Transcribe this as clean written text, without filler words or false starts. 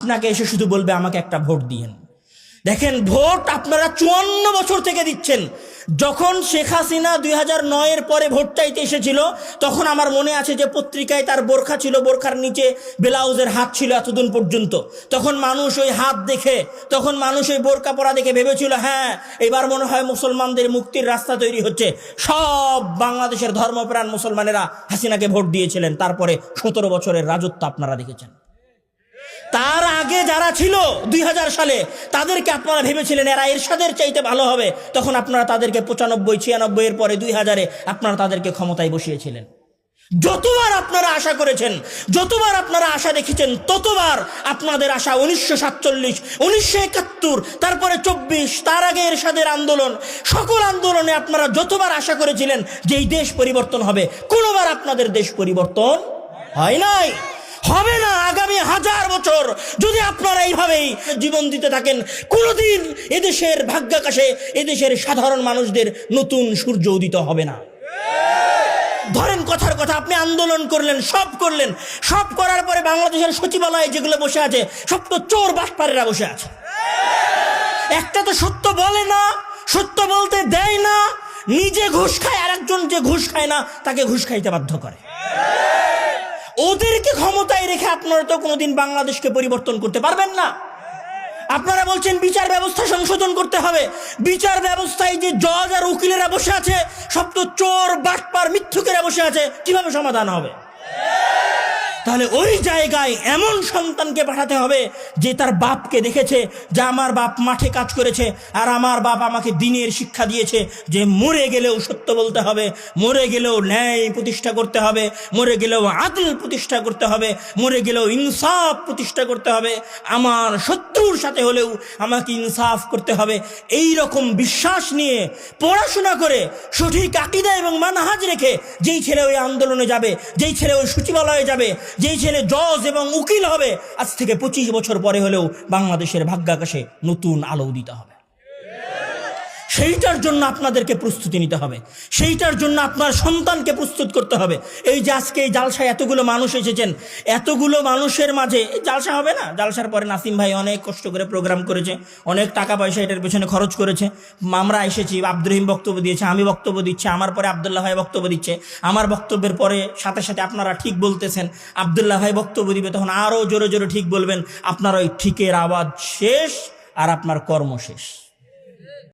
আপনাকে এসে শুধু বলবে আমাকে একটা ভোট দিয়েন। দেখেন, ভোট আপনারা 54 বছর থেকে দিচ্ছেন। যখন শেখ হাসিনা 2009-এর পরে ভোট চাইতে এসেছিল, তখন আমার মনে আছে যে পত্রিকায় তার বোরখা ছিল, বোরখার নিচে ব্লাউজের হাত ছিল এতদিন পর্যন্ত। তখন মানুষ ওই হাত দেখে, তখন মানুষ ওই বোরকা পরা দেখে ভেবেছিল হ্যাঁ এবার মনে হয় মুসলমানদের মুক্তির রাস্তা তৈরি হচ্ছে। সব বাংলাদেশের ধর্মপ্রাণ মুসলমানেরা হাসিনাকে ভোট দিয়েছিলেন। তারপরে 17 বছরের রাজত্ব আপনারা দেখেছেন। তার আগে যারা ছিল 2000 সালে, তাদেরকে আপনারা ভেবেছিলেন এরা এরশাদের চাইতে ভালো হবে। তখন আপনারা তাদেরকে 95-96 এর পরে 2000-এ আপনারা তাদেরকে ক্ষমতায় বসিয়েছিলেন। যতবার আপনারা আশা করেছেন, যতবার আপনারা আশা দেখেছেন, ততবার আপনাদের আশা 1947, 1971, তারপরে 24, তার আগে এরশাদের আন্দোলন, সকল আন্দোলনে আপনারা যতবার আশা করেছিলেন যে এই দেশ পরিবর্তন হবে, কোনোবার আপনাদের দেশ পরিবর্তন হয় নাই, হবে না। আগামী 1000 বছর যদি আপনারা এইভাবেই জীবন দিতে থাকেন, কোনোদিন এদেশের ভাগ্যাকাশে এদেশের সাধারণ মানুষদের নতুন সূর্য উদিত হবে না। ধরেন কথার কথা, আপনি আন্দোলন করলেন, সব করলেন, সব করার পরে বাংলাদেশের সচিবালয়ে যেগুলো বসে আছে সব তো চোর বাটপারেরা বসে আছে। একটা তো সত্য বলে না, সত্য বলতে দেয় না, নিজে ঘুষ খায়, আর একজন যে ঘুষ খায় না তাকে ঘুষ খাইতে বাধ্য করে। ওদেরকে ক্ষমতায় রেখে আপনারা তো কোনোদিন বাংলাদেশকে পরিবর্তন করতে পারবেন না। আপনারা বলছেন বিচার ব্যবস্থা সংশোধন করতে হবে। বিচার ব্যবস্থায় যে জজ আর উকিলেরা বসে আছে সব তো চোর বাটপার মিথ্যুকেরা বসে আছে, কিভাবে সমাধান হবে? তাহলে ওই জায়গায় এমন সন্তানকে পাঠাতে হবে যে তার বাপকে দেখেছে যে আমার বাপ মাঠে কাজ করেছে, আর আমার বাপ আমাকে দিনের শিক্ষা দিয়েছে যে মরে গেলেও সত্য বলতে হবে, মরে গেলেও ন্যায় প্রতিষ্ঠা করতে হবে, মরে গেলেও আদল প্রতিষ্ঠা করতে হবে, মরে গেলেও ইনসাফ প্রতিষ্ঠা করতে হবে, আমার শত্রুর সাথে হলেও আমাকে ইনসাফ করতে হবে। এই রকম বিশ্বাস নিয়ে পড়াশোনা করে সঠিক আকীদা এবং মানহাজ রেখে যেই ছেলে ওই আন্দোলনে যাবে, যেই ছেলে ওই সচিবালয়ে যাবে, যেই ছেলে জজ এবং উকিল হবে, আজ থেকে 25 বছর পরে হলেও বাংলাদেশের ভাগ্যাকাশে নতুন আলো উদিত হবে। সেইটার জন্য আপনাদেরকে প্রস্তুতি নিতে হবে, সেইটার জন্য আপনার সন্তানকে প্রস্তুত করতে হবে। এই যে আজকে এই জালসায় এতগুলো মানুষ এসেছেন, এতগুলো মানুষের মাঝে জালসা হবে না? জালসার পরে নাসিম ভাই অনেক কষ্ট করে প্রোগ্রাম করেছে, অনেক টাকা পয়সা এটার পেছনে খরচ করেছে। আমরা এসেছি, আব্দুর রহিম বক্তব্য দিয়েছে, আমি বক্তব্য দিচ্ছি, আমার পরে আবদুল্লাহ ভাই বক্তব্য দিচ্ছে, আমার বক্তব্যের পরে সাথে সাথে আপনারা ঠিক বলতেছেন, আবদুল্লাহ ভাই বক্তব্য দিবে, তখন আরও জোরে জোরে ঠিক বলবেন। আপনার ওই ঠিকের আওয়াজ শেষ আর আপনার কর্ম শেষ।